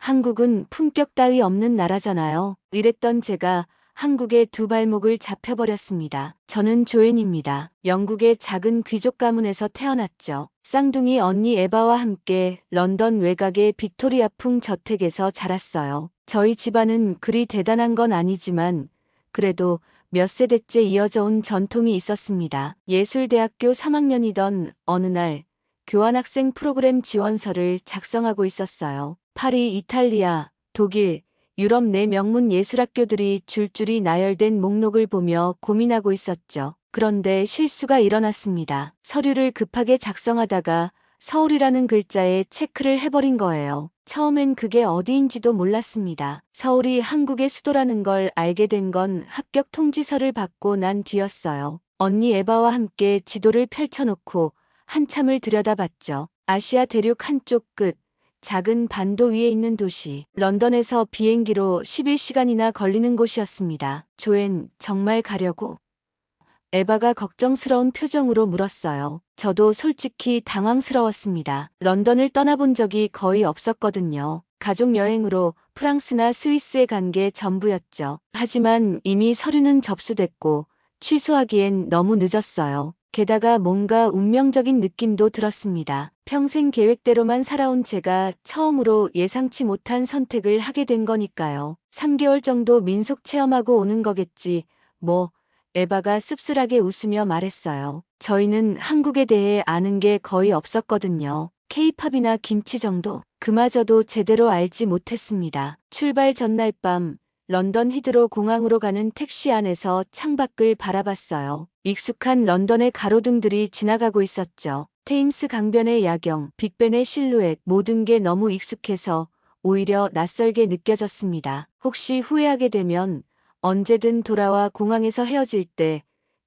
한국은 품격 따위 없는 나라잖아요. 이랬던 제가 한국의 두 발목을 잡혀버렸습니다. 저는 조앤입니다. 영국의 작은 귀족 가문에서 태어났죠. 쌍둥이 언니 에바와 함께 런던 외곽의 빅토리아풍 저택에서 자랐어요. 저희 집안은 그리 대단한 건 아니지만 그래도 몇 세대째 이어져 온 전통이 있었습니다. 예술대학교 3학년이던 어느 날 교환학생 프로그램 지원서를 작성하고 있었어요. 파리, 이탈리아, 독일, 유럽 내 명문 예술학교들이 줄줄이 나열된 목록을 보며 고민하고 있었죠. 그런데 실수가 일어났습니다. 서류를 급하게 작성하다가 서울이라는 글자에 체크를 해버린 거예요. 처음엔 그게 어디인지도 몰랐습니다. 서울이 한국의 수도라는 걸 알게 된 건 합격 통지서를 받고 난 뒤였어요. 언니 에바와 함께 지도를 펼쳐놓고 한참을 들여다봤죠. 아시아 대륙 한쪽 끝, 작은 반도 위에 있는 도시, 런던에서 비행기로 11시간이나 걸리는 곳이었습니다. 조앤, 정말 가려고? 에바가 걱정스러운 표정으로 물었어요. 저도 솔직히 당황스러웠습니다. 런던을 떠나본 적이 거의 없었거든요. 가족 여행으로 프랑스나 스위스에 간 게 전부였죠. 하지만 이미 서류는 접수됐고 취소하기엔 너무 늦었어요. 게다가 뭔가 운명적인 느낌도 들었습니다. 평생 계획대로만 살아온 제가 처음으로 예상치 못한 선택을 하게 된 거니까요. 3개월 정도 민속 체험하고 오는 거겠지. 뭐, 에바가 씁쓸하게 웃으며 말했어요. 저희는 한국에 대해 아는 게 거의 없었거든요. 케이팝이나 김치 정도. 그마저도 제대로 알지 못했습니다. 출발 전날 밤 런던 히드로 공항으로 가는 택시 안에서 창밖을 바라봤어요. 익숙한 런던의 가로등들이 지나가고 있었죠. 테임스 강변의 야경, 빅벤의 실루엣, 모든 게 너무 익숙해서 오히려 낯설게 느껴졌습니다. 혹시 후회하게 되면 언제든 돌아와 공항에서 헤어질 때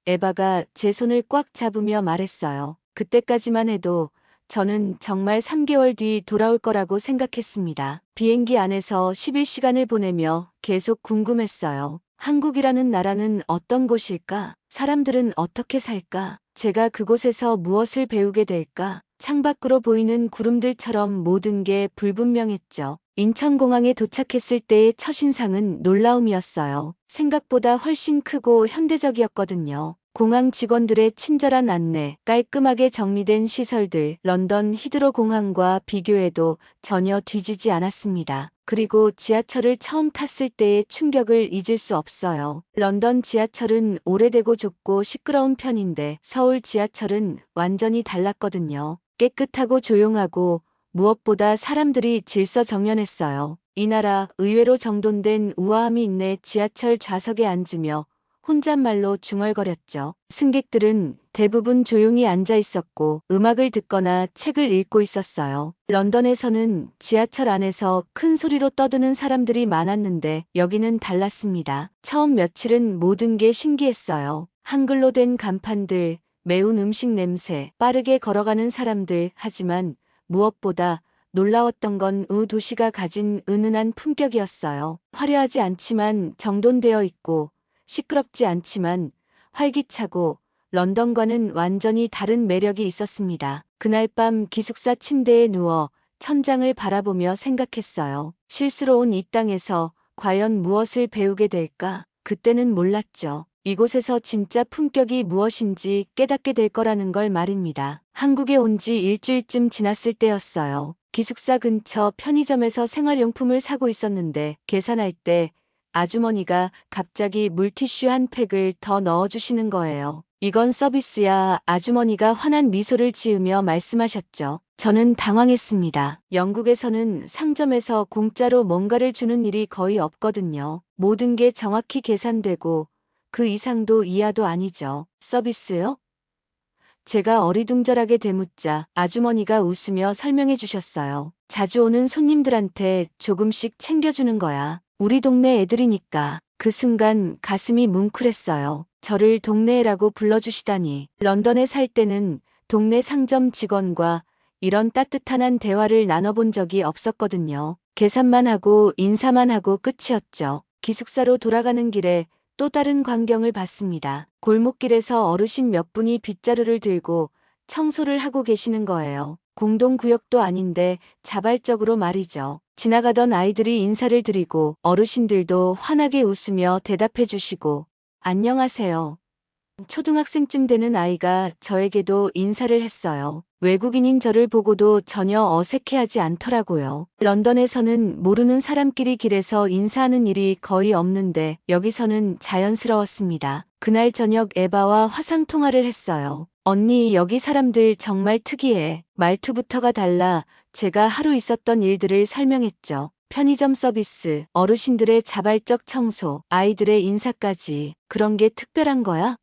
에바가 제 손을 꽉 잡으며 말했어요. 그때까지만 해도 저는 정말 3개월 뒤 돌아올 거라고 생각했습니다. 비행기 안에서 11시간을 보내며 계속 궁금했어요. 한국이라는 나라는 어떤 곳일까? 사람들은 어떻게 살까? 제가 그곳에서 무엇을 배우게 될까? 창밖으로 보이는 구름들처럼 모든 게 불분명했죠. 인천공항에 도착했을 때의 첫인상은 놀라움이었어요. 생각보다 훨씬 크고 현대적이었거든요. 공항 직원들의 친절한 안내, 깔끔하게 정리된 시설들, 런던 히드로 공항과 비교해도 전혀 뒤지지 않았습니다. 그리고 지하철을 처음 탔을 때의 충격을 잊을 수 없어요. 런던 지하철은 오래되고 좁고 시끄러운 편인데 서울 지하철은 완전히 달랐거든요. 깨끗하고 조용하고 무엇보다 사람들이 질서정연했어요. 이 나라 의외로 정돈된 우아함이 있네. 지하철 좌석에 앉으며 혼잣말로 중얼거렸죠. 승객들은 대부분 조용히 앉아 있었고 음악을 듣거나 책을 읽고 있었어요. 런던에서는 지하철 안에서 큰 소리로 떠드는 사람들이 많았는데 여기는 달랐습니다. 처음 며칠은 모든 게 신기했어요. 한글로 된 간판들, 매운 음식 냄새, 빠르게 걸어가는 사람들. 하지만 무엇보다 놀라웠던 건 도시가 가진 은은한 품격이었어요. 화려하지 않지만 정돈되어 있고 시끄럽지 않지만 활기차고 런던과는 완전히 다른 매력이 있었습니다. 그날 밤 기숙사 침대에 누워 천장을 바라보며 생각했어요. 실수로 온 이 땅에서 과연 무엇을 배우게 될까? 그때는 몰랐죠. 이곳에서 진짜 품격이 무엇인지 깨닫게 될 거라는 걸 말입니다. 한국에 온 지 일주일쯤 지났을 때였어요. 기숙사 근처 편의점에서 생활용품을 사고 있었는데 계산할 때 아주머니가 갑자기 물티슈 한 팩을 더 넣어주시는 거예요. 이건 서비스야. 아주머니가 환한 미소를 지으며 말씀하셨죠. 저는 당황했습니다. 영국에서는 상점에서 공짜로 뭔가를 주는 일이 거의 없거든요. 모든 게 정확히 계산되고 그 이상도 이하도 아니죠. 서비스요? 제가 어리둥절하게 되묻자 아주머니가 웃으며 설명해 주셨어요. 자주 오는 손님들한테 조금씩 챙겨주는 거야. 우리 동네 애들이니까. 그 순간 가슴이 뭉클했어요. 저를 동네애라고 불러주시다니. 런던에 살 때는 동네 상점 직원과 이런 따뜻한 대화를 나눠본 적이 없었거든요. 계산만 하고 인사만 하고 끝이었죠. 기숙사로 돌아가는 길에 또 다른 광경을 봤습니다. 골목길에서 어르신 몇 분이 빗자루를 들고 청소를 하고 계시는 거예요. 공동구역도 아닌데 자발적으로 말이죠. 지나가던 아이들이 인사를 드리고 어르신들도 환하게 웃으며 대답해 주시고 안녕하세요. 초등학생쯤 되는 아이가 저에게도 인사를 했어요. 외국인인 저를 보고도 전혀 어색해하지 않더라고요. 런던에서는 모르는 사람끼리 길에서 인사하는 일이 거의 없는데 여기서는 자연스러웠습니다. 그날 저녁 에바와 화상 통화를 했어요. 언니, 여기 사람들 정말 특이해. 말투부터가 달라. 제가 하루 있었던 일들을 설명했죠. 편의점 서비스, 어르신들의 자발적 청소, 아이들의 인사까지. 그런 게 특별한 거야?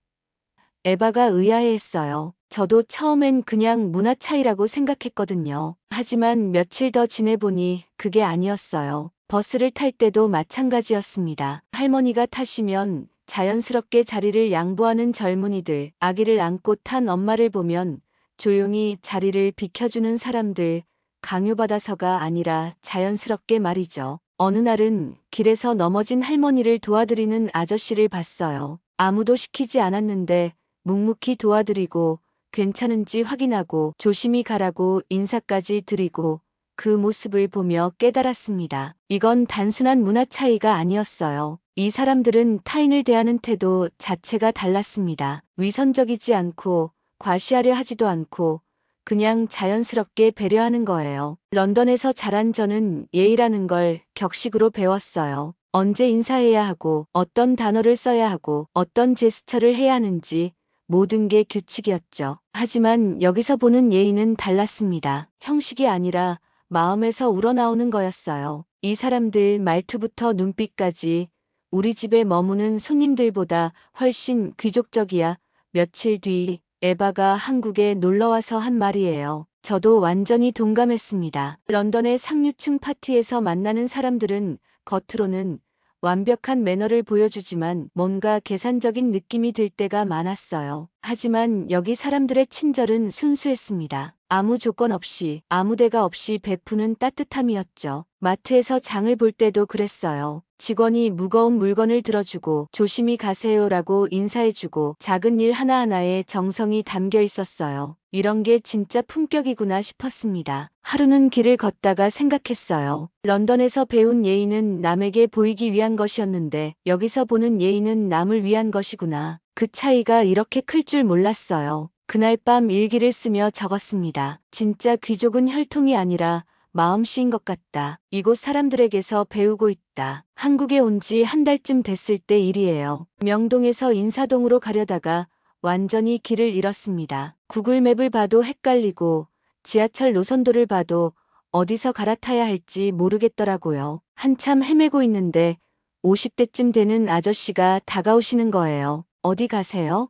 에바가 의아해했어요. 저도 처음엔 그냥 문화 차이라고 생각했거든요. 하지만 며칠 더 지내보니 그게 아니었어요. 버스를 탈 때도 마찬가지였습니다. 할머니가 타시면 자연스럽게 자리를 양보하는 젊은이들, 아기를 안고 탄 엄마를 보면 조용히 자리를 비켜주는 사람들, 강요받아서가 아니라 자연스럽게 말이죠. 어느 날은 길에서 넘어진 할머니를 도와드리는 아저씨를 봤어요. 아무도 시키지 않았는데 묵묵히 도와드리고 괜찮은지 확인하고 조심히 가라고 인사까지 드리고 그 모습을 보며 깨달았습니다. 이건 단순한 문화 차이가 아니었어요. 이 사람들은 타인을 대하는 태도 자체가 달랐습니다. 위선적이지 않고 과시하려 하지도 않고 그냥 자연스럽게 배려하는 거예요. 런던에서 자란 저는 예의라는 걸 격식으로 배웠어요. 언제 인사해야 하고 어떤 단어를 써야 하고 어떤 제스처를 해야 하는지 모든 게 규칙이었죠. 하지만 여기서 보는 예의는 달랐습니다. 형식이 아니라 마음에서 우러나오는 거였어요. 이 사람들 말투부터 눈빛까지 우리 집에 머무는 손님들보다 훨씬 귀족적이야. 며칠 뒤 에바가 한국에 놀러와서 한 말이에요. 저도 완전히 동감했습니다. 런던의 상류층 파티에서 만나는 사람들은 겉으로는 완벽한 매너를 보여주지만 뭔가 계산적인 느낌이 들 때가 많았어요. 하지만 여기 사람들의 친절은 순수했습니다. 아무 조건 없이, 아무 대가 없이 베푸는 따뜻함이었죠. 마트에서 장을 볼 때도 그랬어요. 직원이 무거운 물건을 들어주고 조심히 가세요라고 인사해주고 작은 일 하나하나에 정성이 담겨 있었어요. 이런 게 진짜 품격이구나 싶었습니다. 하루는 길을 걷다가 생각했어요. 런던에서 배운 예의는 남에게 보이기 위한 것이었는데 여기서 보는 예의는 남을 위한 것이구나. 그 차이가 이렇게 클 줄 몰랐어요. 그날 밤 일기를 쓰며 적었습니다. 진짜 귀족은 혈통이 아니라 마음씨인 것 같다. 이곳 사람들에게서 배우고 있다. 한국에 온 지 한 달쯤 됐을 때 일이에요. 명동에서 인사동으로 가려다가 완전히 길을 잃었습니다. 구글맵을 봐도 헷갈리고 지하철 노선도를 봐도 어디서 갈아타야 할지 모르겠더라고요. 한참 헤매고 있는데 50대쯤 되는 아저씨가 다가오시는 거예요. 어디 가세요?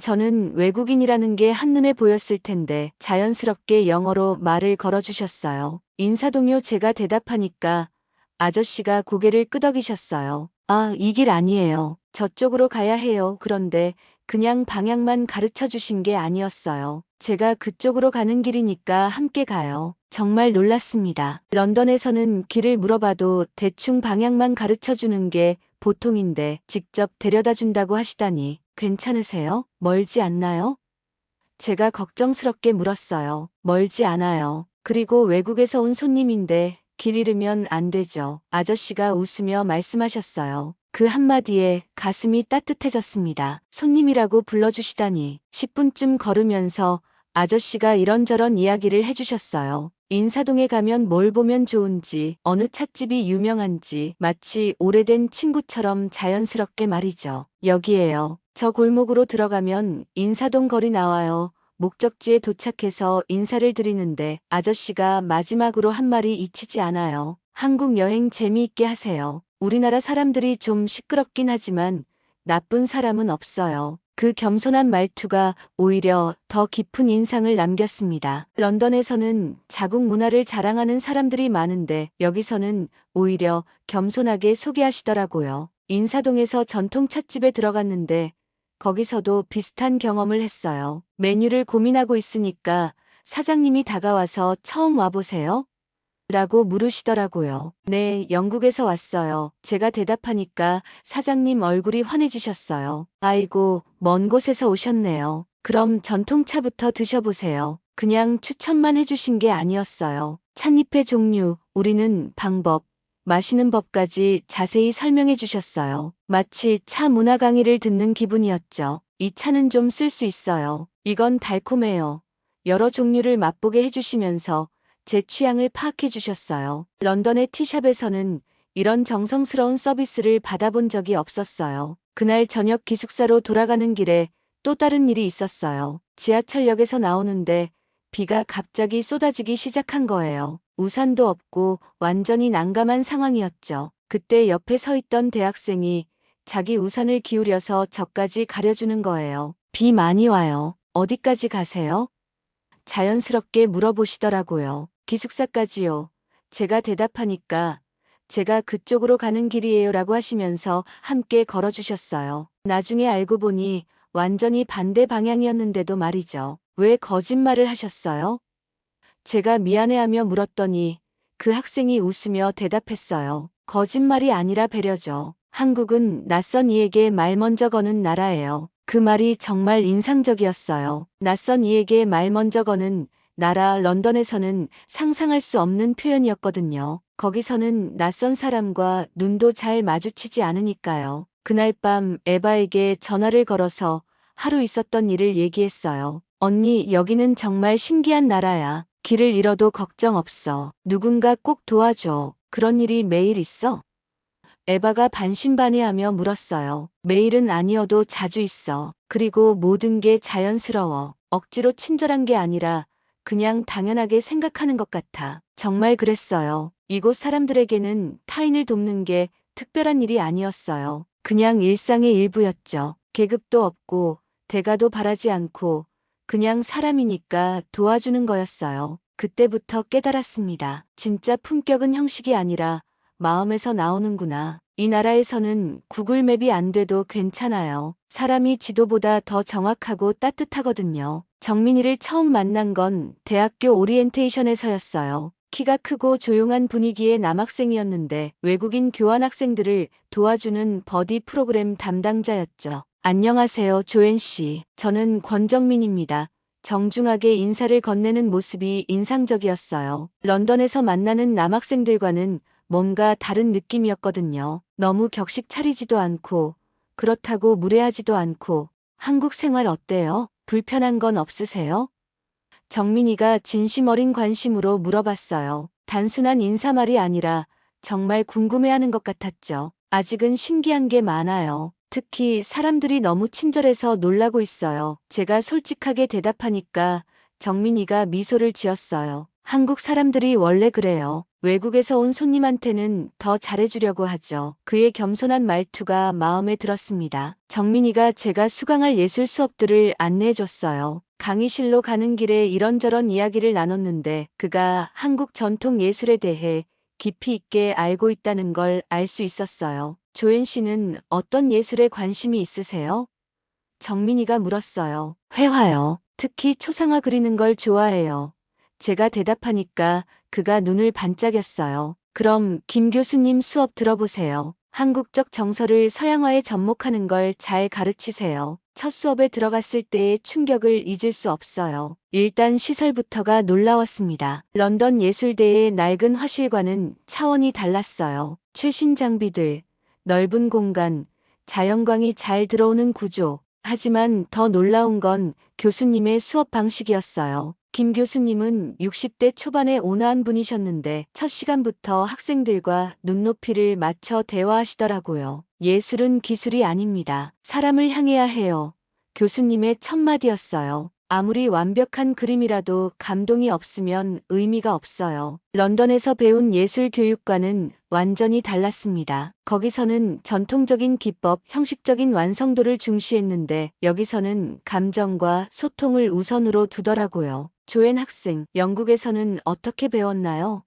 저는 외국인이라는 게 한눈에 보였을 텐데 자연스럽게 영어로 말을 걸어주셨어요. 인사동요 제가 대답하니까 아저씨가 고개를 끄덕이셨어요. 아, 이 길 아니에요. 저쪽으로 가야 해요. 그런데 그냥 방향만 가르쳐 주신 게 아니었어요. 제가 그쪽으로 가는 길이니까 함께 가요. 정말 놀랐습니다. 런던에서는 길을 물어봐도 대충 방향만 가르쳐 주는 게 보통인데 직접 데려다 준다고 하시다니 괜찮으세요? 멀지 않나요? 제가 걱정스럽게 물었어요. 멀지 않아요. 그리고 외국에서 온 손님인데 길 잃으면 안 되죠. 아저씨가 웃으며 말씀하셨어요. 그 한마디에 가슴이 따뜻해졌습니다. 손님이라고 불러주시다니. 10분쯤 걸으면서 아저씨가 이런저런 이야기를 해주셨어요. 인사동에 가면 뭘 보면 좋은지, 어느 찻집이 유명한지, 마치 오래된 친구처럼 자연스럽게 말이죠. 여기에요. 저 골목으로 들어가면 인사동 거리 나와요. 목적지에 도착해서 인사를 드리는데 아저씨가 마지막으로 한 말이 잊히지 않아요. 한국 여행 재미있게 하세요. 우리나라 사람들이 좀 시끄럽긴 하지만 나쁜 사람은 없어요. 그 겸손한 말투가 오히려 더 깊은 인상을 남겼습니다. 런던에서는 자국 문화를 자랑하는 사람들이 많은데 여기서는 오히려 겸손하게 소개하시더라고요. 인사동에서 전통 찻집에 들어갔는데 거기서도 비슷한 경험을 했어요. 메뉴를 고민하고 있으니까 사장님이 다가와서 처음 와보세요? 라고 물으시더라고요. 네, 영국에서 왔어요. 제가 대답하니까 사장님 얼굴이 환해지셨어요. 아이고, 먼 곳에서 오셨네요. 그럼 전통차부터 드셔보세요. 그냥 추천만 해주신 게 아니었어요. 찻잎의 종류, 우리는 방법, 마시는 법까지 자세히 설명해 주셨어요. 마치 차 문화 강의를 듣는 기분이었죠. 이 차는 좀 쓸 수 있어요. 이건 달콤해요. 여러 종류를 맛보게 해주시면서 제 취향을 파악해 주셨어요. 런던의 티샵에서는 이런 정성스러운 서비스를 받아본 적이 없었어요. 그날 저녁 기숙사로 돌아가는 길에 또 다른 일이 있었어요. 지하철역에서 나오는데 비가 갑자기 쏟아지기 시작한 거예요. 우산도 없고 완전히 난감한 상황이었죠. 그때 옆에 서 있던 대학생이 자기 우산을 기울여서 저까지 가려주는 거예요. 비 많이 와요. 어디까지 가세요? 자연스럽게 물어보시더라고요. 기숙사까지요. 제가 대답하니까 제가 그쪽으로 가는 길이에요 라고 하시면서 함께 걸어주셨어요. 나중에 알고 보니 완전히 반대 방향이었는데도 말이죠. 왜 거짓말을 하셨어요? 제가 미안해하며 물었더니 그 학생이 웃으며 대답했어요. 거짓말이 아니라 배려죠. 한국은 낯선 이에게 말 먼저 거는 나라예요. 그 말이 정말 인상적이었어요. 낯선 이에게 말 먼저 거는 나라 런던에서는 상상할 수 없는 표현이었거든요. 거기서는 낯선 사람과 눈도 잘 마주치지 않으니까요. 그날 밤 에바에게 전화를 걸어서 하루 있었던 일을 얘기했어요. 언니, 여기는 정말 신기한 나라야. 길을 잃어도 걱정 없어. 누군가 꼭 도와줘. 그런 일이 매일 있어? 에바가 반신반의하며 물었어요. 매일은 아니어도 자주 있어. 그리고 모든 게 자연스러워. 억지로 친절한 게 아니라 그냥 당연하게 생각하는 것 같아. 정말 그랬어요. 이곳 사람들에게는 타인을 돕는 게 특별한 일이 아니었어요. 그냥 일상의 일부였죠. 계급도 없고 대가도 바라지 않고 그냥 사람이니까 도와주는 거였어요. 그때부터 깨달았습니다. 진짜 품격은 형식이 아니라 마음에서 나오는구나. 이 나라에서는 구글맵이 안 돼도 괜찮아요. 사람이 지도보다 더 정확하고 따뜻하거든요. 정민이를 처음 만난 건 대학교 오리엔테이션에서였어요. 키가 크고 조용한 분위기의 남학생이었는데 외국인 교환학생들을 도와주는 버디 프로그램 담당자였죠. 안녕하세요, 조엔 씨. 저는 권정민입니다. 정중하게 인사를 건네는 모습이 인상적이었어요. 런던에서 만나는 남학생들과는 뭔가 다른 느낌이었거든요. 너무 격식 차리지도 않고 그렇다고 무례하지도 않고. 한국 생활 어때요? 불편한 건 없으세요? 정민이가 진심 어린 관심으로 물어봤어요. 단순한 인사말이 아니라 정말 궁금해하는 것 같았죠. 아직은 신기한 게 많아요. 특히 사람들이 너무 친절해서 놀라고 있어요. 제가 솔직하게 대답하니까 정민이가 미소를 지었어요. 한국 사람들이 원래 그래요. 외국에서 온 손님한테는 더 잘해주려고 하죠. 그의 겸손한 말투가 마음에 들었습니다. 정민이가 제가 수강할 예술 수업들을 안내해줬어요. 강의실로 가는 길에 이런저런 이야기를 나눴는데 그가 한국 전통 예술에 대해 깊이 있게 알고 있다는 걸 알 수 있었어요. 조엔 씨는 어떤 예술에 관심이 있으세요? 정민이가 물었어요. 회화요. 특히 초상화 그리는 걸 좋아해요. 제가 대답하니까 그가 눈을 반짝였어요. 그럼 김 교수님 수업 들어보세요. 한국적 정서를 서양화에 접목하는 걸 잘 가르치세요. 첫 수업에 들어갔을 때의 충격을 잊을 수 없어요. 일단 시설부터가 놀라웠습니다. 런던 예술대의 낡은 화실과는 차원이 달랐어요. 최신 장비들, 넓은 공간, 자연광이 잘 들어오는 구조. 하지만 더 놀라운 건 교수님의 수업 방식이었어요. 김 교수님은 60대 초반의 온화한 분이셨는데 첫 시간부터 학생들과 눈높이를 맞춰 대화하시더라고요. 예술은 기술이 아닙니다. 사람을 향해야 해요. 교수님의 첫마디였어요. 아무리 완벽한 그림이라도 감동이 없으면 의미가 없어요. 런던에서 배운 예술 교육과는 완전히 달랐습니다. 거기서는 전통적인 기법, 형식적인 완성도를 중시했는데 여기서는 감정과 소통을 우선으로 두더라고요. 조엔 학생, 영국에서는 어떻게 배웠나요?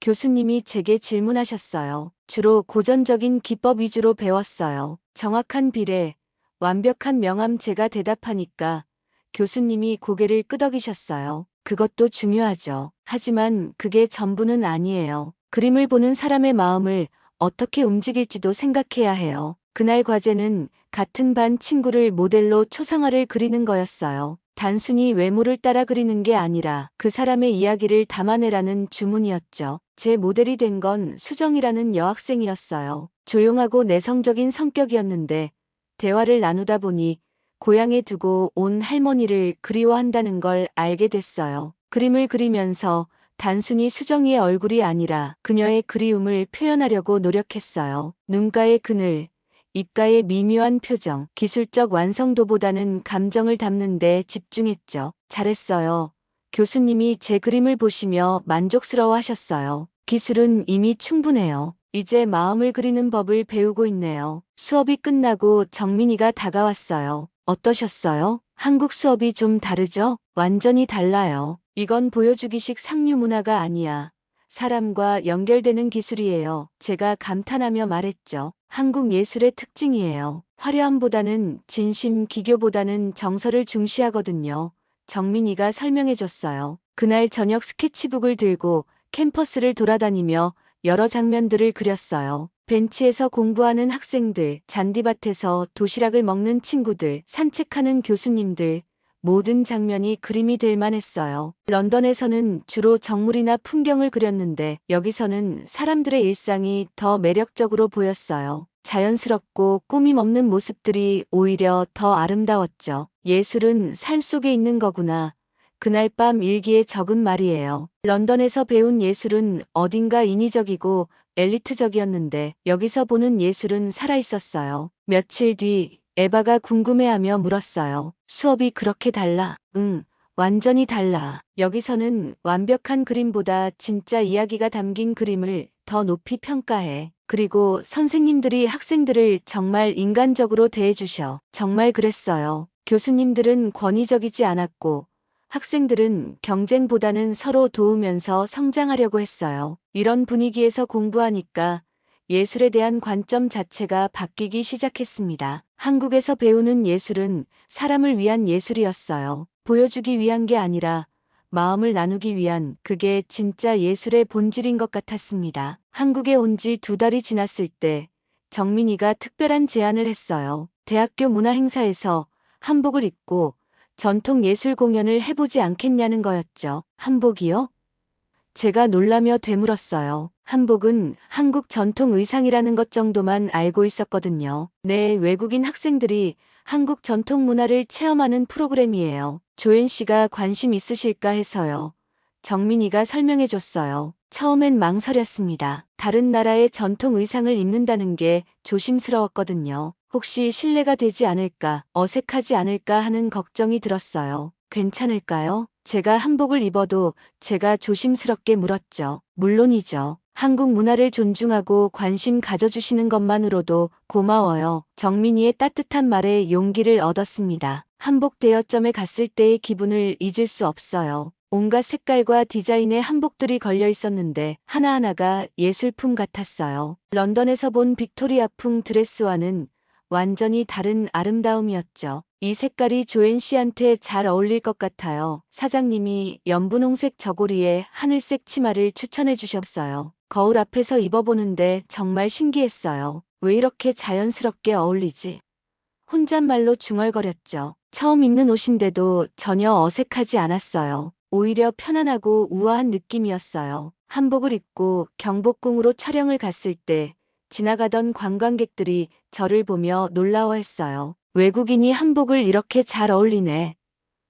교수님이 제게 질문하셨어요. 주로 고전적인 기법 위주로 배웠어요. 정확한 비례, 완벽한 명암. 제가 대답하니까 교수님이 고개를 끄덕이셨어요. 그것도 중요하죠. 하지만 그게 전부는 아니에요. 그림을 보는 사람의 마음을 어떻게 움직일지도 생각해야 해요. 그날 과제는 같은 반 친구를 모델로 초상화를 그리는 거였어요. 단순히 외모를 따라 그리는 게 아니라 그 사람의 이야기를 담아내라는 주문이었죠. 제 모델이 된 건 수정이라는 여학생이었어요. 조용하고 내성적인 성격이었는데 대화를 나누다 보니 고향에 두고 온 할머니를 그리워한다는 걸 알게 됐어요. 그림을 그리면서 단순히 수정이의 얼굴이 아니라 그녀의 그리움을 표현하려고 노력했어요. 눈가의 그늘, 입가의 미묘한 표정, 기술적 완성도보다는 감정을 담는 데 집중했죠. 잘했어요. 교수님이 제 그림을 보시며 만족스러워 하셨어요. 기술은 이미 충분해요. 이제 마음을 그리는 법을 배우고 있네요. 수업이 끝나고 정민이가 다가왔어요. 어떠셨어요? 한국 수업이 좀 다르죠? 완전히 달라요. 이건 보여주기식 상류 문화가 아니야. 사람과 연결되는 기술이에요. 제가 감탄하며 말했죠. 한국 예술의 특징이에요. 화려함보다는 진심, 기교보다는 정서를 중시하거든요. 정민이가 설명해줬어요. 그날 저녁 스케치북을 들고 캠퍼스를 돌아다니며 여러 장면들을 그렸어요. 벤치에서 공부하는 학생들, 잔디밭에서 도시락을 먹는 친구들, 산책하는 교수님들, 모든 장면이 그림이 될 만했어요. 런던에서는 주로 정물이나 풍경을 그렸는데 여기서는 사람들의 일상이 더 매력적으로 보였어요. 자연스럽고 꾸밈 없는 모습들이 오히려 더 아름다웠죠. 예술은 삶 속에 있는 거구나. 그날 밤 일기에 적은 말이에요. 런던에서 배운 예술은 어딘가 인위적이고 엘리트적이었는데 여기서 보는 예술은 살아있었어요. 며칠 뒤 에바가 궁금해하며 물었어요. 수업이 그렇게 달라? 응, 완전히 달라. 여기서는 완벽한 그림보다 진짜 이야기가 담긴 그림을 더 높이 평가해. 그리고 선생님들이 학생들을 정말 인간적으로 대해주셔. 정말 그랬어요. 교수님들은 권위적이지 않았고 학생들은 경쟁보다는 서로 도우면서 성장하려고 했어요. 이런 분위기에서 공부하니까 예술에 대한 관점 자체가 바뀌기 시작했습니다. 한국에서 배우는 예술은 사람을 위한 예술이었어요. 보여주기 위한 게 아니라 마음을 나누기 위한, 그게 진짜 예술의 본질인 것 같았습니다. 한국에 온 지 2달이 지났을 때 정민이가 특별한 제안을 했어요. 대학교 문화행사에서 한복을 입고 전통 예술 공연을 해보지 않겠냐는 거였죠. 한복이요? 제가 놀라며 되물었어요. 한복은 한국 전통 의상이라는 것 정도만 알고 있었거든요. 네, 외국인 학생들이 한국 전통 문화를 체험하는 프로그램이에요. 조엔 씨가 관심 있으실까 해서요. 정민이가 설명해줬어요. 처음엔 망설였습니다. 다른 나라의 전통 의상을 입는다는 게 조심스러웠거든요. 혹시 실례가 되지 않을까, 어색하지 않을까 하는 걱정이 들었어요. 괜찮을까요? 제가 한복을 입어도 제가 조심스럽게 물었죠. 물론이죠. 한국 문화를 존중하고 관심 가져주시는 것만으로도 고마워요. 정민이의 따뜻한 말에 용기를 얻었습니다. 한복 대여점에 갔을 때의 기분을 잊을 수 없어요. 온갖 색깔과 디자인의 한복들이 걸려 있었는데 하나하나가 예술품 같았어요. 런던에서 본 빅토리아풍 드레스와는 완전히 다른 아름다움이었죠. 이 색깔이 조엔 씨한테 잘 어울릴 것 같아요. 사장님이 연분홍색 저고리에 하늘색 치마를 추천해 주셨어요. 거울 앞에서 입어보는데 정말 신기했어요. 왜 이렇게 자연스럽게 어울리지? 혼잣말로 중얼거렸죠. 처음 입는 옷인데도 전혀 어색하지 않았어요. 오히려 편안하고 우아한 느낌이었어요. 한복을 입고 경복궁으로 촬영을 갔을 때 지나가던 관광객들이 저를 보며 놀라워했어요. 외국인이 한복을 이렇게 잘 어울리네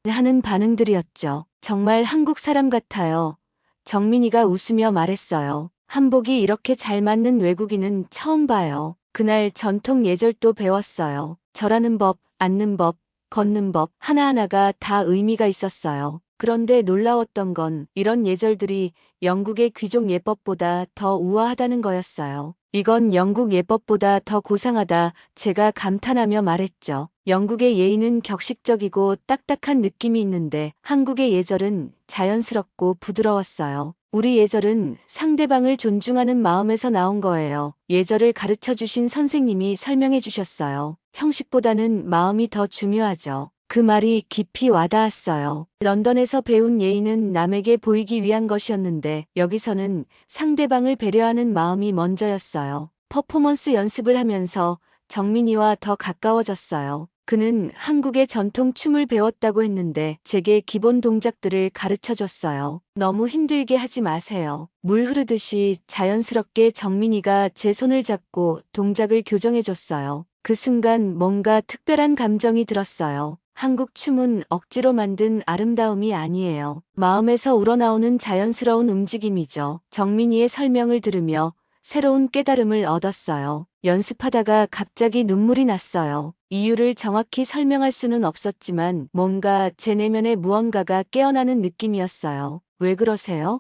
하는 반응들이었죠. 정말 한국 사람 같아요. 정민이가 웃으며 말했어요. 한복이 이렇게 잘 맞는 외국인은 처음 봐요. 그날 전통 예절도 배웠어요. 절하는 법, 앉는 법, 걷는 법 하나하나가 다 의미가 있었어요. 그런데 놀라웠던 건 이런 예절들이 영국의 귀족 예법보다 더 우아하다는 거였어요. 이건 영국 예법보다 더 고상하다, 제가 감탄하며 말했죠. 영국의 예의는 격식적이고 딱딱한 느낌이 있는데 한국의 예절은 자연스럽고 부드러웠어요. 우리 예절은 상대방을 존중하는 마음에서 나온 거예요. 예절을 가르쳐 주신 선생님이 설명해 주셨어요. 형식보다는 마음이 더 중요하죠. 그 말이 깊이 와닿았어요. 런던에서 배운 예의는 남에게 보이기 위한 것이었는데 여기서는 상대방을 배려하는 마음이 먼저였어요. 퍼포먼스 연습을 하면서 정민이와 더 가까워졌어요. 그는 한국의 전통 춤을 배웠다고 했는데 제게 기본 동작들을 가르쳐 줬어요. 너무 힘들게 하지 마세요. 물 흐르듯이 자연스럽게 정민이가 제 손을 잡고 동작을 교정해 줬어요. 그 순간 뭔가 특별한 감정이 들었어요. 한국 춤은 억지로 만든 아름다움이 아니에요. 마음에서 우러나오는 자연스러운 움직임이죠. 정민이의 설명을 들으며 새로운 깨달음을 얻었어요. 연습하다가 갑자기 눈물이 났어요. 이유를 정확히 설명할 수는 없었지만 뭔가 제 내면의 무언가가 깨어나는 느낌이었어요. 왜 그러세요?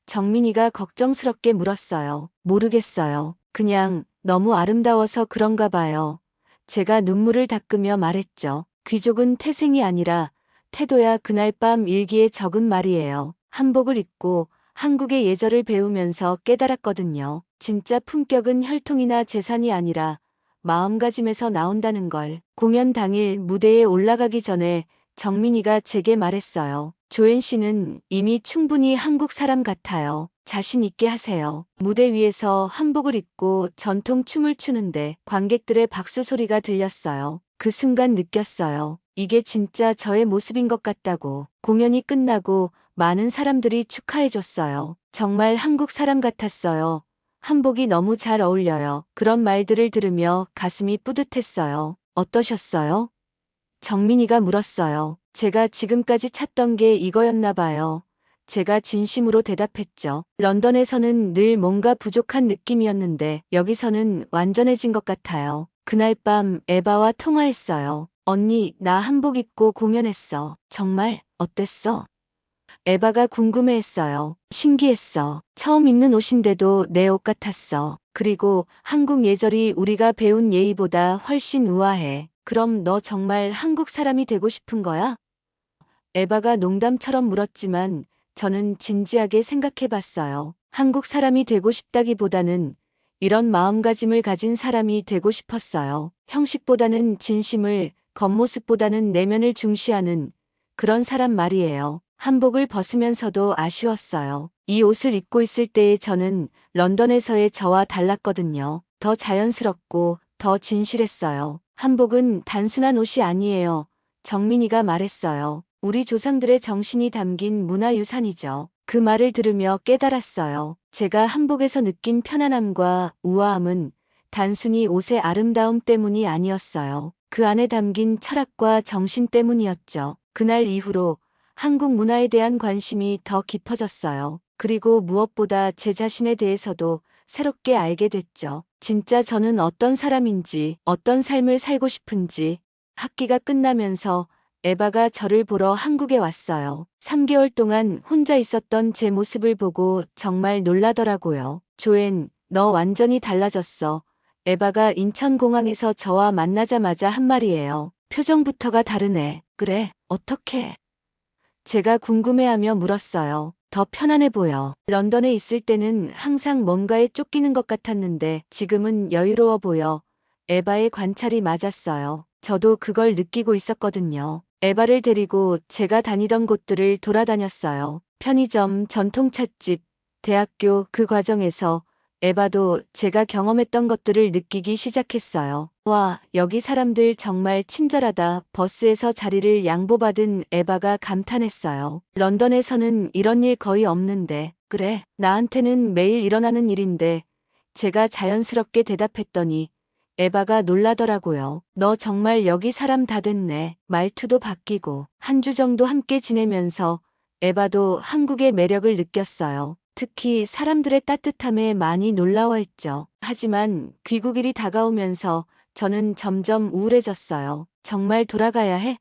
정민이가 걱정스럽게 물었어요. 모르겠어요. 그냥 너무 아름다워서 그런가 봐요. 제가 눈물을 닦으며 말했죠. 귀족은 태생이 아니라 태도야. 그날 밤 일기에 적은 말이에요. 한복을 입고 한국의 예절을 배우면서 깨달았거든요. 진짜 품격은 혈통이나 재산이 아니라 마음가짐에서 나온다는 걸. 공연 당일 무대에 올라가기 전에 정민이가 제게 말했어요. 조엔 씨는 이미 충분히 한국 사람 같아요. 자신 있게 하세요. 무대 위에서 한복을 입고 전통 춤을 추는데 관객들의 박수 소리가 들렸어요. 그 순간 느꼈어요. 이게 진짜 저의 모습인 것 같다고. 공연이 끝나고 많은 사람들이 축하해줬어요. 정말 한국 사람 같았어요. 한복이 너무 잘 어울려요. 그런 말들을 들으며 가슴이 뿌듯했어요. 어떠셨어요? 정민이가 물었어요. 제가 지금까지 찾던 게 이거였나 봐요. 제가 진심으로 대답했죠. 런던에서는 늘 뭔가 부족한 느낌이었는데 여기서는 완전해진 것 같아요. 그날 밤 에바와 통화했어요. 언니, 나 한복 입고 공연했어. 정말 어땠어? 에바가 궁금해했어요. 신기했어. 처음 입는 옷인데도 내 옷 같았어. 그리고 한국 예절이 우리가 배운 예의보다 훨씬 우아해. 그럼 너 정말 한국 사람이 되고 싶은 거야? 에바가 농담처럼 물었지만 저는 진지하게 생각해 봤어요. 한국 사람이 되고 싶다기보다는 이런 마음가짐을 가진 사람이 되고 싶었어요. 형식보다는 진심을, 겉모습보다는 내면을 중시하는 그런 사람 말이에요. 한복을 벗으면서도 아쉬웠어요. 이 옷을 입고 있을 때의 저는 런던에서의 저와 달랐거든요. 더 자연스럽고 더 진실했어요. 한복은 단순한 옷이 아니에요. 정민이가 말했어요. 우리 조상들의 정신이 담긴 문화유산이죠. 그 말을 들으며 깨달았어요. 제가 한복에서 느낀 편안함과 우아함은 단순히 옷의 아름다움 때문이 아니었어요. 그 안에 담긴 철학과 정신 때문이었죠. 그날 이후로 한국 문화에 대한 관심이 더 깊어졌어요. 그리고 무엇보다 제 자신에 대해서도 새롭게 알게 됐죠. 진짜 저는 어떤 사람인지, 어떤 삶을 살고 싶은지. 학기가 끝나면서 에바가 저를 보러 한국에 왔어요. 3개월 동안 혼자 있었던 제 모습을 보고 정말 놀라더라고요. 조엔, 너 완전히 달라졌어. 에바가 인천공항에서 저와 만나자마자 한 말이에요. 표정부터가 다르네. 그래, 어떻게? 제가 궁금해하며 물었어요. 더 편안해 보여. 런던에 있을 때는 항상 뭔가에 쫓기는 것 같았는데 지금은 여유로워 보여. 에바의 관찰이 맞았어요. 저도 그걸 느끼고 있었거든요. 에바를 데리고 제가 다니던 곳들을 돌아다녔어요. 편의점, 전통찻집, 대학교. 그 과정에서 에바도 제가 경험했던 것들을 느끼기 시작했어요. 와, 여기 사람들 정말 친절하다. 버스에서 자리를 양보받은 에바가 감탄했어요. 런던에서는 이런 일 거의 없는데. 그래, 나한테는 매일 일어나는 일인데. 제가 자연스럽게 대답했더니 에바가 놀라더라고요. 너 정말 여기 사람 다 됐네. 말투도 바뀌고. 한 주 정도 함께 지내면서 에바도 한국의 매력을 느꼈어요. 특히 사람들의 따뜻함에 많이 놀라워했죠. 하지만 귀국일이 다가오면서 저는 점점 우울해졌어요. 정말 돌아가야 해?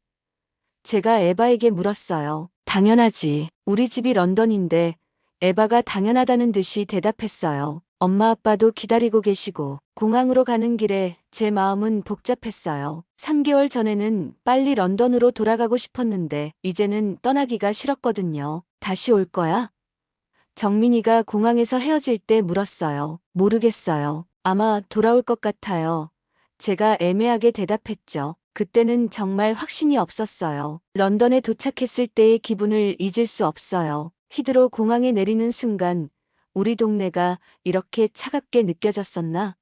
제가 에바에게 물었어요. 당연하지. 우리 집이 런던인데. 에바가 당연하다는 듯이 대답했어요. 엄마 아빠도 기다리고 계시고. 공항으로 가는 길에 제 마음은 복잡했어요. 3개월 전에는 빨리 런던으로 돌아가고 싶었는데 이제는 떠나기가 싫었거든요. 다시 올 거야? 정민이가 공항에서 헤어질 때 물었어요. 모르겠어요. 아마 돌아올 것 같아요. 제가 애매하게 대답했죠. 그때는 정말 확신이 없었어요. 런던에 도착했을 때의 기분을 잊을 수 없어요. 히드로 공항에 내리는 순간 우리 동네가 이렇게 차갑게 느껴졌었나?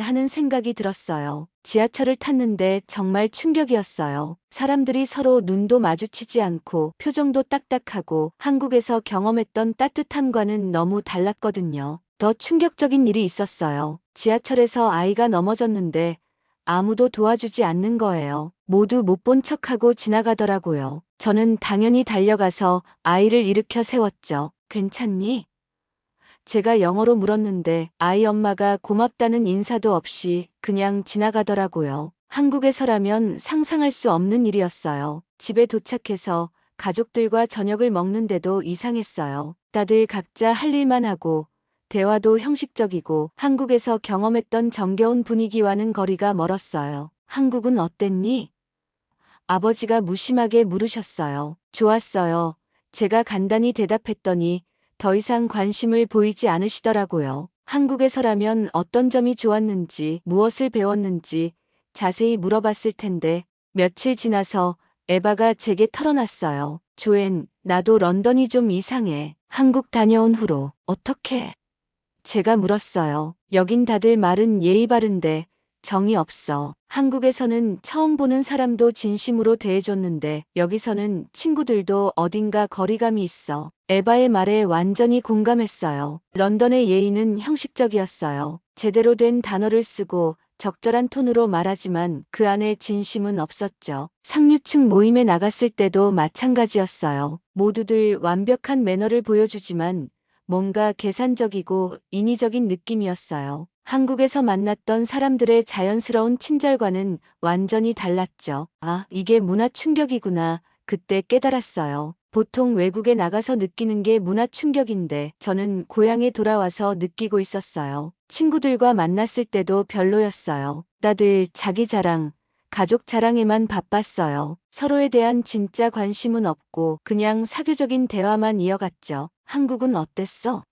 하는 생각이 들었어요. 지하철을 탔는데 정말 충격이었어요. 사람들이 서로 눈도 마주치지 않고 표정도 딱딱하고 한국에서 경험했던 따뜻함과는 너무 달랐거든요. 더 충격적인 일이 있었어요. 지하철에서 아이가 넘어졌는데 아무도 도와주지 않는 거예요. 모두 못 본 척하고 지나가더라고요. 저는 당연히 달려가서 아이를 일으켜 세웠죠. 괜찮니? 제가 영어로 물었는데 아이 엄마가 고맙다는 인사도 없이 그냥 지나가더라고요. 한국에서라면 상상할 수 없는 일이었어요. 집에 도착해서 가족들과 저녁을 먹는데도 이상했어요. 다들 각자 할 일만 하고 대화도 형식적이고 한국에서 경험했던 정겨운 분위기와는 거리가 멀었어요. 한국은 어땠니? 아버지가 무심하게 물으셨어요. 좋았어요. 제가 간단히 대답했더니 더 이상 관심을 보이지 않으시더라고요. 한국에서라면 어떤 점이 좋았는지, 무엇을 배웠는지 자세히 물어봤을 텐데 며칠 지나서 에바가 제게 털어놨어요. 조엔, 나도 런던이 좀 이상해. 한국 다녀온 후로. 어떻게? 제가 물었어요. 여긴 다들 말은 예의 바른데 정이 없어. 한국에서는 처음 보는 사람도 진심으로 대해줬는데 여기서는 친구들도 어딘가 거리감이 있어. 에바의 말에 완전히 공감했어요. 런던의 예의는 형식적이었어요. 제대로 된 단어를 쓰고 적절한 톤으로 말하지만 그 안에 진심은 없었죠. 상류층 모임에 나갔을 때도 마찬가지였어요. 모두들 완벽한 매너를 보여주지만 뭔가 계산적이고 인위적인 느낌이었어요. 한국에서 만났던 사람들의 자연스러운 친절과는 완전히 달랐죠. 아, 이게 문화 충격이구나. 그때 깨달았어요. 보통 외국에 나가서 느끼는 게 문화 충격인데 저는 고향에 돌아와서 느끼고 있었어요. 친구들과 만났을 때도 별로였어요. 다들 자기 자랑, 가족 자랑에만 바빴어요. 서로에 대한 진짜 관심은 없고 그냥 사교적인 대화만 이어갔죠. 한국은 어땠어?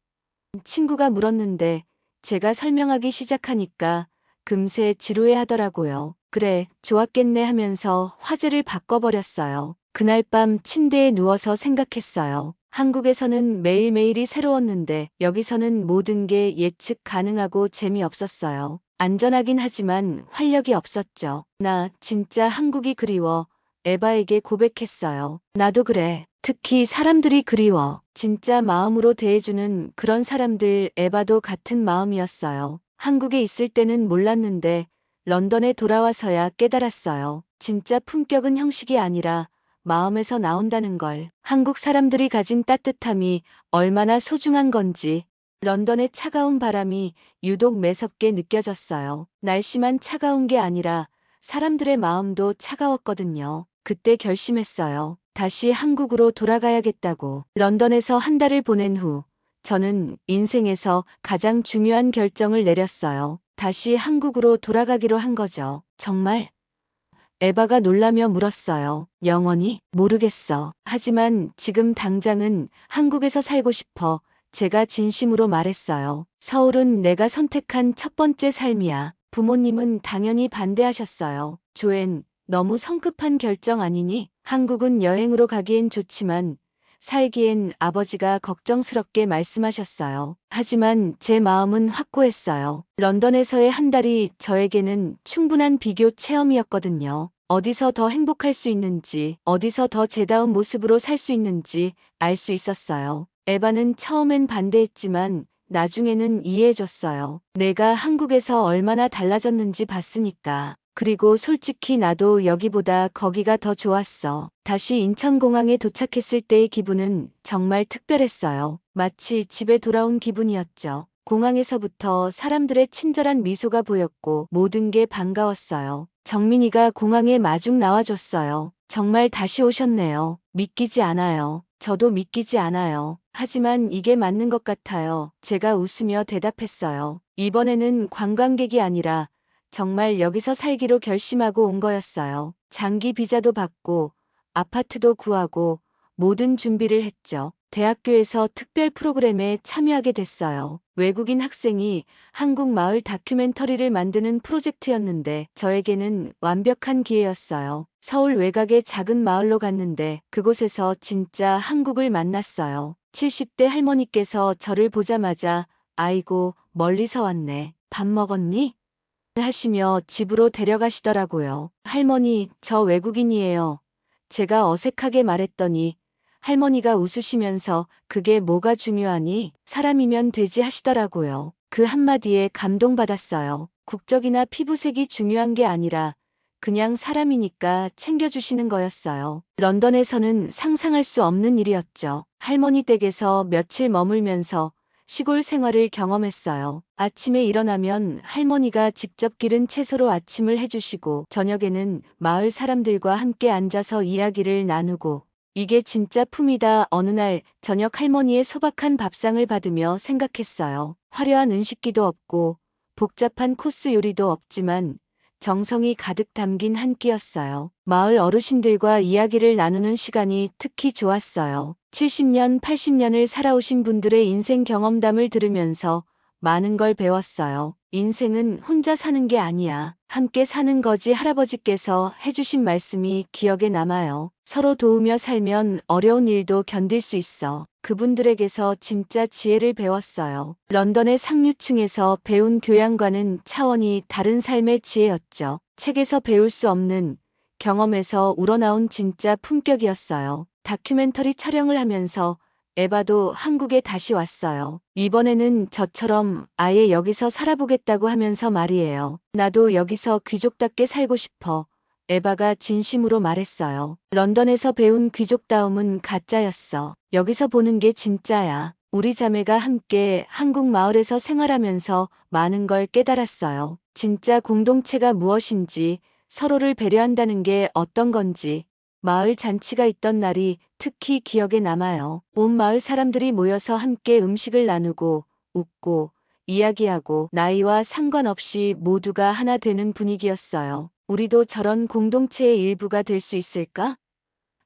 친구가 물었는데 제가 설명하기 시작하니까 금세 지루해 하더라고요. 그래, 좋았겠네 하면서 화제를 바꿔버렸어요. 그날 밤 침대에 누워서 생각했어요. 한국에서는 매일매일이 새로웠는데 여기서는 모든 게 예측 가능하고 재미없었어요. 안전하긴 하지만 활력이 없었죠. 나 진짜 한국이 그리워. 에바에게 고백했어요. 나도 그래. 특히 사람들이 그리워. 진짜 마음으로 대해주는 그런 사람들. 에바도 같은 마음이었어요. 한국에 있을 때는 몰랐는데 런던에 돌아와서야 깨달았어요. 진짜 품격은 형식이 아니라 마음에서 나온다는 걸. 한국 사람들이 가진 따뜻함이 얼마나 소중한 건지. 런던의 차가운 바람이 유독 매섭게 느껴졌어요. 날씨만 차가운 게 아니라 사람들의 마음도 차가웠거든요. 그때 결심했어요. 다시 한국으로 돌아가야겠다고. 런던에서 한 달을 보낸 후 저는 인생에서 가장 중요한 결정을 내렸어요. 다시 한국으로 돌아가기로 한 거죠. 정말? 에바가 놀라며 물었어요. 영원히? 모르겠어. 하지만 지금 당장은 한국에서 살고 싶어. 제가 진심으로 말했어요. 서울은 내가 선택한 첫 번째 삶이야. 부모님은 당연히 반대하셨어요. 조엔, 너무 성급한 결정 아니니? 한국은 여행으로 가기엔 좋지만 살기엔 아버지가 걱정스럽게 말씀하셨어요. 하지만 제 마음은 확고했어요. 런던에서의 한 달이 저에게는 충분한 비교 체험이었거든요. 어디서 더 행복할 수 있는지, 어디서 더 제다운 모습으로 살 수 있는지 알 수 있었어요. 에바는 처음엔 반대했지만 나중에는 이해해줬어요. 내가 한국에서 얼마나 달라졌는지 봤으니까. 그리고 솔직히 나도 여기보다 거기가 더 좋았어. 다시 인천공항에 도착했을 때의 기분은 정말 특별했어요. 마치 집에 돌아온 기분이었죠. 공항에서부터 사람들의 친절한 미소가 보였고 모든 게 반가웠어요. 정민이가 공항에 마중 나와줬어요. 정말 다시 오셨네요. 믿기지 않아요. 저도 믿기지 않아요. 하지만 이게 맞는 것 같아요. 제가 웃으며 대답했어요. 이번에는 관광객이 아니라 정말 여기서 살기로 결심하고 온 거였어요. 장기 비자도 받고 아파트도 구하고 모든 준비를 했죠. 대학교에서 특별 프로그램에 참여하게 됐어요. 외국인 학생이 한국 마을 다큐멘터리를 만드는 프로젝트였는데 저에게는 완벽한 기회였어요. 서울 외곽의 작은 마을로 갔는데 그곳에서 진짜 한국을 만났어요. 70대 할머니께서 저를 보자마자 아이고 멀리서 왔네. 밥 먹었니? 하시며 집으로 데려가시더라고요. 할머니, 저 외국인이에요. 제가 어색하게 말했더니 할머니가 웃으시면서 그게 뭐가 중요하니? 사람이면 되지 하시더라고요. 그 한마디에 감동받았어요. 국적이나 피부색이 중요한 게 아니라 그냥 사람이니까 챙겨주시는 거였어요. 런던에서는 상상할 수 없는 일이었죠. 할머니 댁에서 며칠 머물면서 시골 생활을 경험했어요. 아침에 일어나면 할머니가 직접 기른 채소로 아침을 해주시고 저녁에는 마을 사람들과 함께 앉아서 이야기를 나누고 이게 진짜 품이다. 어느 날 저녁 할머니의 소박한 밥상을 받으며 생각했어요. 화려한 음식기도 없고 복잡한 코스 요리도 없지만 정성이 가득 담긴 한 끼였어요. 마을 어르신들과 이야기를 나누는 시간이 특히 좋았어요. 70년, 80년을 살아오신 분들의 인생 경험담을 들으면서 많은 걸 배웠어요. 인생은 혼자 사는 게 아니야. 함께 사는 거지. 할아버지께서 해주신 말씀이 기억에 남아요. 서로 도우며 살면 어려운 일도 견딜 수 있어. 그분들에게서 진짜 지혜를 배웠어요. 런던의 상류층에서 배운 교양과는 차원이 다른 삶의 지혜였죠. 책에서 배울 수 없는 경험에서 우러나온 진짜 품격이었어요. 다큐멘터리 촬영을 하면서 에바도 한국에 다시 왔어요. 이번에는 저처럼 아예 여기서 살아보겠다고 하면서 말이에요. 나도 여기서 귀족답게 살고 싶어. 에바가 진심으로 말했어요. 런던에서 배운 귀족다움은 가짜였어. 여기서 보는 게 진짜야. 우리 자매가 함께 한국 마을에서 생활하면서 많은 걸 깨달았어요. 진짜 공동체가 무엇인지, 서로를 배려한다는 게 어떤 건지. 마을 잔치가 있던 날이 특히 기억에 남아요. 온 마을 사람들이 모여서 함께 음식을 나누고 웃고 이야기하고 나이와 상관없이 모두가 하나 되는 분위기였어요. 우리도 저런 공동체의 일부가 될 수 있을까?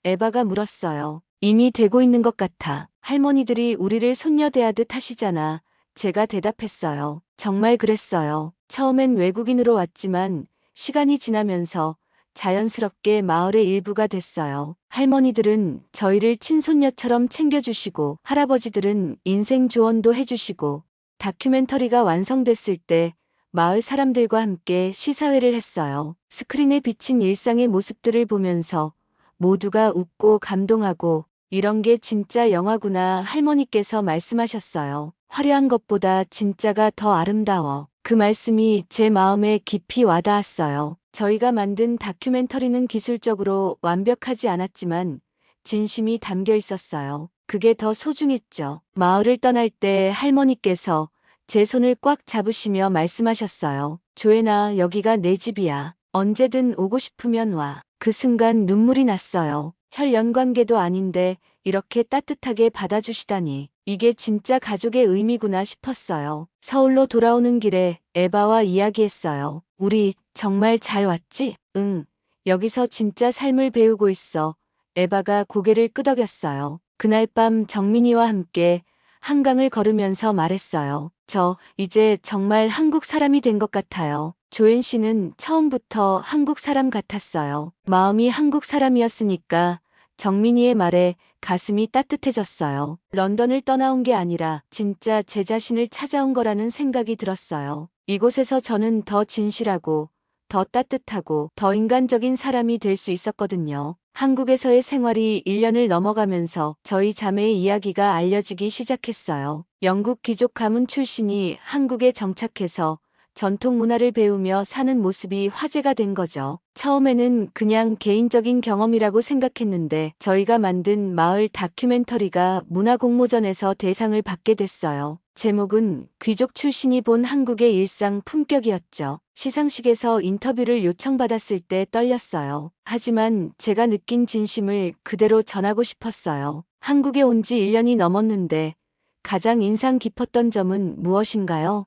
에바가 물었어요. 이미 되고 있는 것 같아. 할머니들이 우리를 손녀 대하듯 하시잖아. 제가 대답했어요. 정말 그랬어요. 처음엔 외국인으로 왔지만 시간이 지나면서 자연스럽게 마을의 일부가 됐어요. 할머니들은 저희를 친손녀처럼 챙겨주시고 할아버지들은 인생 조언도 해주시고 다큐멘터리가 완성됐을 때 마을 사람들과 함께 시사회를 했어요. 스크린에 비친 일상의 모습들을 보면서 모두가 웃고 감동하고 이런 게 진짜 영화구나. 할머니께서 말씀하셨어요. 화려한 것보다 진짜가 더 아름다워. 그 말씀이 제 마음에 깊이 와닿았어요. 저희가 만든 다큐멘터리는 기술적으로 완벽하지 않았지만 진심이 담겨 있었어요. 그게 더 소중했죠. 마을을 떠날 때 할머니께서 제 손을 꽉 잡으시며 말씀하셨어요. 조애나, 여기가 내 집이야. 언제든 오고 싶으면 와. 그 순간 눈물이 났어요. 혈연 관계도 아닌데 이렇게 따뜻하게 받아주시다니. 이게 진짜 가족의 의미구나 싶었어요. 서울로 돌아오는 길에 에바와 이야기했어요. 우리 정말 잘 왔지? 응. 여기서 진짜 삶을 배우고 있어. 에바가 고개를 끄덕였어요. 그날 밤 정민이와 함께 한강을 걸으면서 말했어요. 저 이제 정말 한국 사람이 된 것 같아요. 조엔 씨는 처음부터 한국 사람 같았어요. 마음이 한국 사람이었으니까 정민이의 말에 가슴이 따뜻해졌어요. 런던을 떠나온 게 아니라 진짜 제 자신을 찾아온 거라는 생각이 들었어요. 이곳에서 저는 더 진실하고 더 따뜻하고 더 인간적인 사람이 될 수 있었거든요. 한국에서의 생활이 1년을 넘어가면서 저희 자매의 이야기가 알려지기 시작했어요. 영국 귀족 가문 출신이 한국에 정착해서 전통 문화를 배우며 사는 모습이 화제가 된 거죠. 처음에는 그냥 개인적인 경험이라고 생각했는데 저희가 만든 마을 다큐멘터리가 문화공모전에서 대상을 받게 됐어요. 제목은 귀족 출신이 본 한국의 일상 품격이었죠. 시상식에서 인터뷰를 요청받았을 때 떨렸어요. 하지만 제가 느낀 진심을 그대로 전하고 싶었어요. 한국에 온 지 1년이 넘었는데 가장 인상 깊었던 점은 무엇인가요?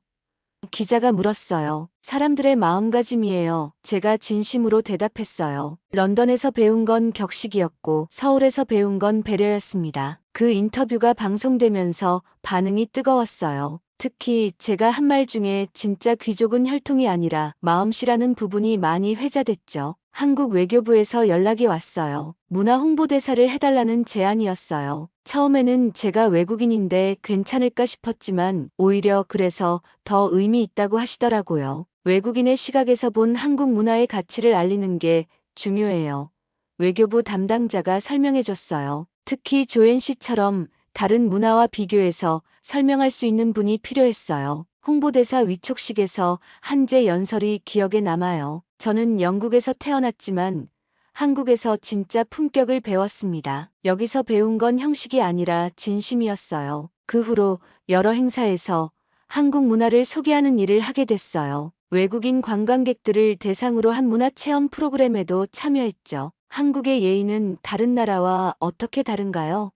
기자가 물었어요. 사람들의 마음가짐이에요. 제가 진심으로 대답했어요. 런던에서 배운 건 격식이었고 서울에서 배운 건 배려였습니다. 그 인터뷰가 방송되면서 반응이 뜨거웠어요. 특히 제가 한 말 중에 진짜 귀족은 혈통이 아니라 마음씨라는 부분이 많이 회자됐죠. 한국 외교부에서 연락이 왔어요. 문화 홍보대사를 해달라는 제안이었어요. 처음에는 제가 외국인인데 괜찮을까 싶었지만 오히려 그래서 더 의미 있다고 하시더라고요. 외국인의 시각에서 본 한국 문화의 가치를 알리는 게 중요해요. 외교부 담당자가 설명해줬어요. 특히 조엔 씨처럼 다른 문화와 비교해서 설명할 수 있는 분이 필요했어요. 홍보대사 위촉식에서 한제 연설이 기억에 남아요. 저는 영국에서 태어났지만 한국에서 진짜 품격을 배웠습니다. 여기서 배운 건 형식이 아니라 진심이었어요. 그 후로 여러 행사에서 한국 문화를 소개하는 일을 하게 됐어요. 외국인 관광객들을 대상으로 한 문화체험 프로그램에도 참여했죠. 한국의 예의는 다른 나라와 어떻게 다른가요?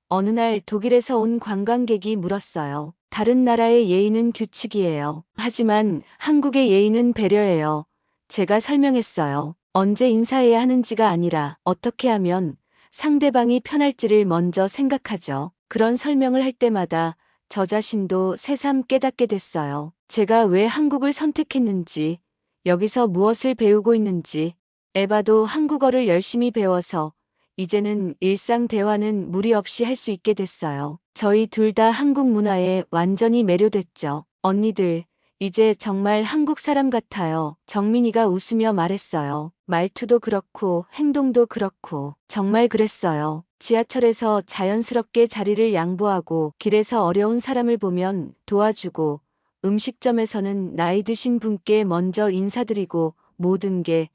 어느 날 독일에서 온 관광객이 물었어요. 다른 나라의 예의는 규칙이에요. 하지만 한국의 예의는 배려예요. 제가 설명했어요. 언제 인사해야 하는지가 아니라 어떻게 하면 상대방이 편할지를 먼저 생각하죠. 그런 설명을 할 때마다 저 자신도 새삼 깨닫게 됐어요. 제가 왜 한국을 선택했는지, 여기서 무엇을 배우고 있는지, 에바도 한국어를 열심히 배워서 이제는 일상 대화는 무리 없이 할 수 있게 됐어요. 저희 둘 다 한국 문화에 완전히 매료됐죠. 언니들, 이제 정말 한국 사람 같아요. 정민이가 웃으며 말했어요. 말투도 그렇고 행동도 그렇고 정말 그랬어요. 지하철에서 자연스럽게 자리를 양보하고 길에서 어려운 사람을 보면 도와주고 음식점에서는 나이 드신 분께 먼저 인사드리고 모든 게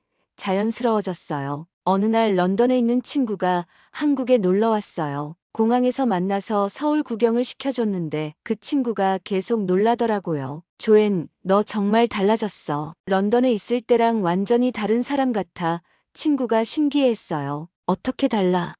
자연스러워졌어요. 어느 날 런던에 있는 친구가 한국에 놀러 왔어요. 공항에서 만나서 서울 구경을 시켜줬는데 그 친구가 계속 놀라더라고요. 조엔, 너 정말 달라졌어. 런던에 있을 때랑 완전히 다른 사람 같아. 친구가 신기해했어요. 어떻게 달라?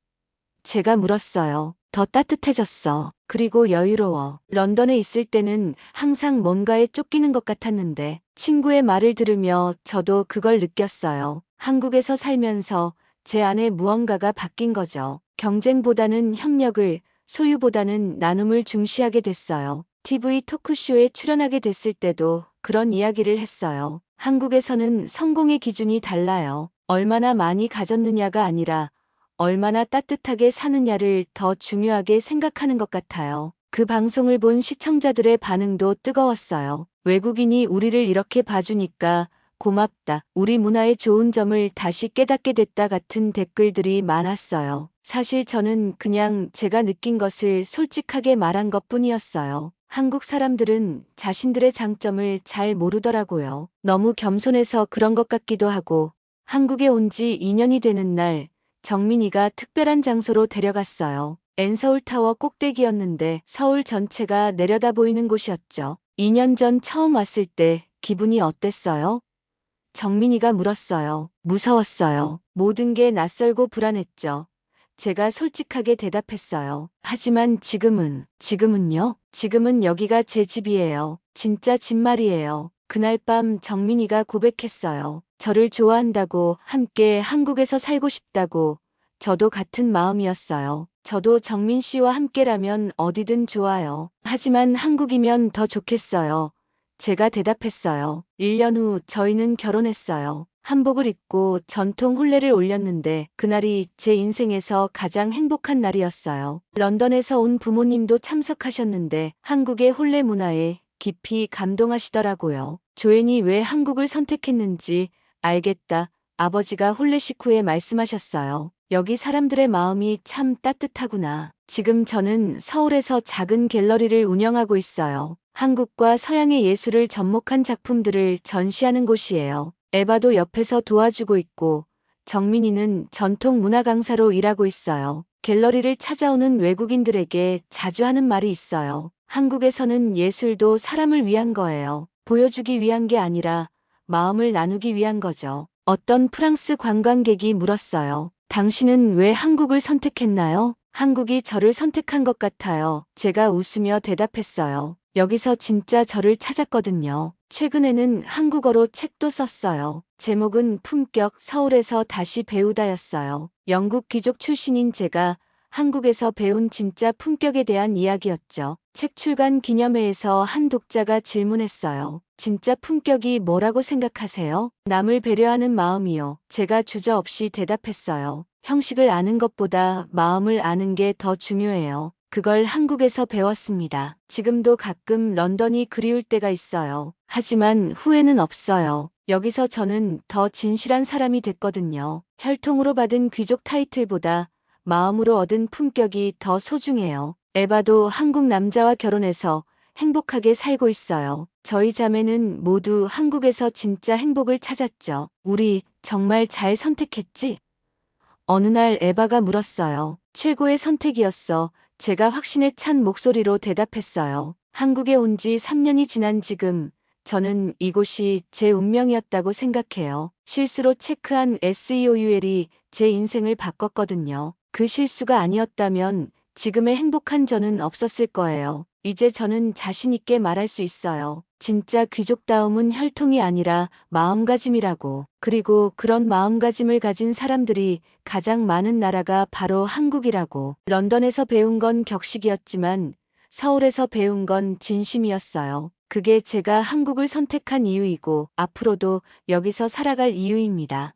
제가 물었어요. 더 따뜻해졌어. 그리고 여유로워. 런던에 있을 때는 항상 뭔가에 쫓기는 것 같았는데 친구의 말을 들으며 저도 그걸 느꼈어요. 한국에서 살면서 제 안에 무언가가 바뀐 거죠. 경쟁보다는 협력을, 소유보다는 나눔을 중시하게 됐어요. TV 토크쇼에 출연하게 됐을 때도 그런 이야기를 했어요. 한국에서는 성공의 기준이 달라요. 얼마나 많이 가졌느냐가 아니라 얼마나 따뜻하게 사느냐를 더 중요하게 생각하는 것 같아요. 그 방송을 본 시청자들의 반응도 뜨거웠어요. 외국인이 우리를 이렇게 봐주니까 고맙다. 우리 문화의 좋은 점을 다시 깨닫게 됐다 같은 댓글들이 많았어요. 사실 저는 그냥 제가 느낀 것을 솔직하게 말한 것뿐이었어요. 한국 사람들은 자신들의 장점을 잘 모르더라고요. 너무 겸손해서 그런 것 같기도 하고 한국에 온 지 2년이 되는 날 정민이가 특별한 장소로 데려갔어요. 엔서울타워 꼭대기였는데 서울 전체가 내려다 보이는 곳이었죠. 2년 전 처음 왔을 때 기분이 어땠어요? 정민이가 물었어요. 무서웠어요. 모든 게 낯설고 불안했죠. 제가 솔직하게 대답했어요. 하지만 지금은요? 지금은 여기가 제 집이에요. 진짜 집 말이에요. 그날 밤 정민이가 고백했어요. 저를 좋아한다고, 함께 한국에서 살고 싶다고. 저도 같은 마음이었어요. 저도 정민 씨와 함께라면 어디든 좋아요. 하지만 한국이면 더 좋겠어요. 제가 대답했어요. 1년 후 저희는 결혼했어요. 한복을 입고 전통 혼례를 올렸는데 그날이 제 인생에서 가장 행복한 날이었어요. 런던에서 온 부모님도 참석하셨는데 한국의 혼례 문화에 깊이 감동하시더라고요. 조엔이 왜 한국을 선택했는지 알겠다. 아버지가 혼례 식후에 말씀하셨어요. 여기 사람들의 마음이 참 따뜻하구나. 지금 저는 서울에서 작은 갤러리를 운영하고 있어요. 한국과 서양의 예술을 접목한 작품들을 전시하는 곳이에요. 에바도 옆에서 도와주고 있고 정민이는 전통 문화 강사로 일하고 있어요. 갤러리를 찾아오는 외국인들에게 자주 하는 말이 있어요. 한국에서는 예술도 사람을 위한 거예요. 보여주기 위한 게 아니라 마음을 나누기 위한 거죠. 어떤 프랑스 관광객이 물었어요. 당신은 왜 한국을 선택했나요? 한국이 저를 선택한 것 같아요. 제가 웃으며 대답했어요. 여기서 진짜 저를 찾았거든요. 최근에는 한국어로 책도 썼어요. 제목은 품격 서울에서 다시 배우다였어요. 영국 귀족 출신인 제가 한국에서 배운 진짜 품격에 대한 이야기였죠. 책 출간 기념회에서 한 독자가 질문했어요. 진짜 품격이 뭐라고 생각하세요? 남을 배려하는 마음이요. 제가 주저없이 대답했어요. 형식을 아는 것보다 마음을 아는 게 더 중요해요. 그걸 한국에서 배웠습니다. 지금도 가끔 런던이 그리울 때가 있어요. 하지만 후회는 없어요. 여기서 저는 더 진실한 사람이 됐거든요. 혈통으로 받은 귀족 타이틀보다 마음으로 얻은 품격이 더 소중해요. 에바도 한국 남자와 결혼해서 행복하게 살고 있어요. 저희 자매는 모두 한국에서 진짜 행복을 찾았죠. 우리 정말 잘 선택했지? 어느 날 에바가 물었어요. 최고의 선택이었어. 제가 확신에 찬 목소리로 대답했어요. 한국에 온 지 3년이 지난 지금 저는 이곳이 제 운명이었다고 생각해요. 실수로 체크한 SEOUL이 제 인생을 바꿨거든요. 그 실수가 아니었다면 지금의 행복한 저는 없었을 거예요. 이제 저는 자신 있게 말할 수 있어요. 진짜 귀족다움은 혈통이 아니라 마음가짐이라고. 그리고 그런 마음가짐을 가진 사람들이 가장 많은 나라가 바로 한국이라고. 런던에서 배운 건 격식이었지만 서울에서 배운 건 진심이었어요. 그게 제가 한국을 선택한 이유이고 앞으로도 여기서 살아갈 이유입니다.